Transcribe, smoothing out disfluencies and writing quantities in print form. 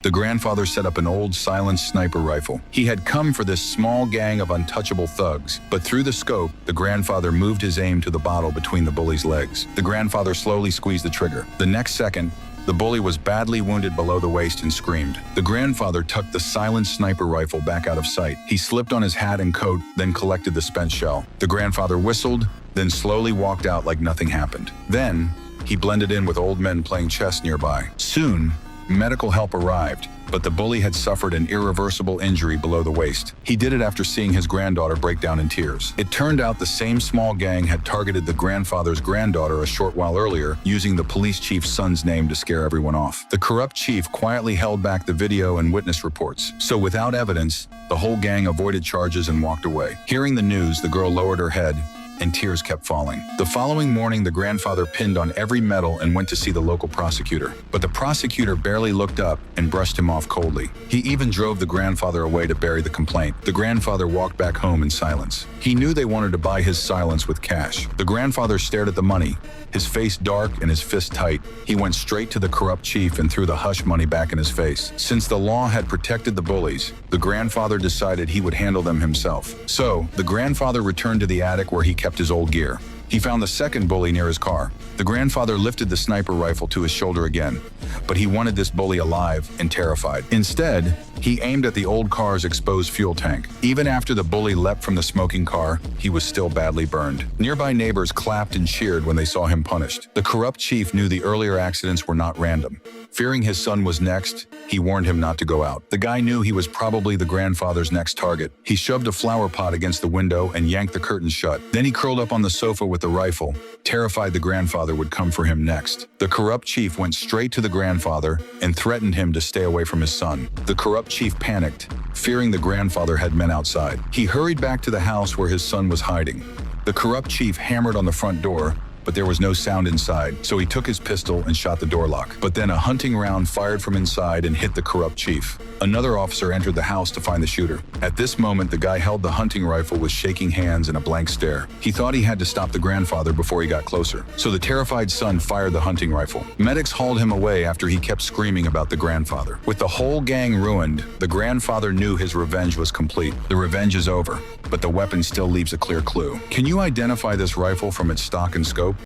The grandfather set up an old silenced sniper rifle. He had come for this small gang of untouchable thugs, but through the scope, the grandfather moved his aim to the bottle between the bully's legs. The grandfather slowly squeezed the trigger. The next second, the bully was badly wounded below the waist and screamed. The grandfather tucked the silenced sniper rifle back out of sight. He slipped on his hat and coat, then collected the spent shell. The grandfather whistled, then slowly walked out like nothing happened. Then, he blended in with old men playing chess nearby. Soon, medical help arrived, but the bully had suffered an irreversible injury below the waist. He did it after seeing his granddaughter break down in tears. It turned out the same small gang had targeted the grandfather's granddaughter a short while earlier, using the police chief's son's name to scare everyone off. The corrupt chief quietly held back the video and witness reports. So without evidence, the whole gang avoided charges and walked away. Hearing the news, the girl lowered her head, and tears kept falling. The following morning, the grandfather pinned on every medal and went to see the local prosecutor. But the prosecutor barely looked up and brushed him off coldly. He even drove the grandfather away to bury the complaint. The grandfather walked back home in silence. He knew they wanted to buy his silence with cash. The grandfather stared at the money, his face dark and his fist tight. He went straight to the corrupt chief and threw the hush money back in his face. Since the law had protected the bullies, the grandfather decided he would handle them himself. So, the grandfather returned to the attic where he kept his old gear. He found the second bully near his car. The grandfather lifted the sniper rifle to his shoulder again, but he wanted this bully alive and terrified. Instead, he aimed at the old car's exposed fuel tank. Even after the bully leapt from the smoking car, he was still badly burned. Nearby neighbors clapped and cheered when they saw him punished. The corrupt chief knew the earlier accidents were not random. Fearing his son was next, he warned him not to go out. The guy knew he was probably the grandfather's next target. He shoved a flower pot against the window and yanked the curtains shut. Then he curled up on the sofa with the rifle, terrified the grandfather would come for him next. The corrupt chief went straight to the grandfather and threatened him to stay away from his son. The corrupt chief panicked, fearing the grandfather had men outside. He hurried back to the house where his son was hiding. The corrupt chief hammered on the front door, but there was no sound inside, so he took his pistol and shot the door lock. But then a hunting round fired from inside and hit the corrupt chief. Another officer entered the house to find the shooter. At this moment, the guy held the hunting rifle with shaking hands and a blank stare. He thought he had to stop the grandfather before he got closer, so the terrified son fired the hunting rifle. Medics hauled him away after he kept screaming about the grandfather. With the whole gang ruined, the grandfather knew his revenge was complete. The revenge is over, but the weapon still leaves a clear clue. Can you identify this rifle from its stock and scope?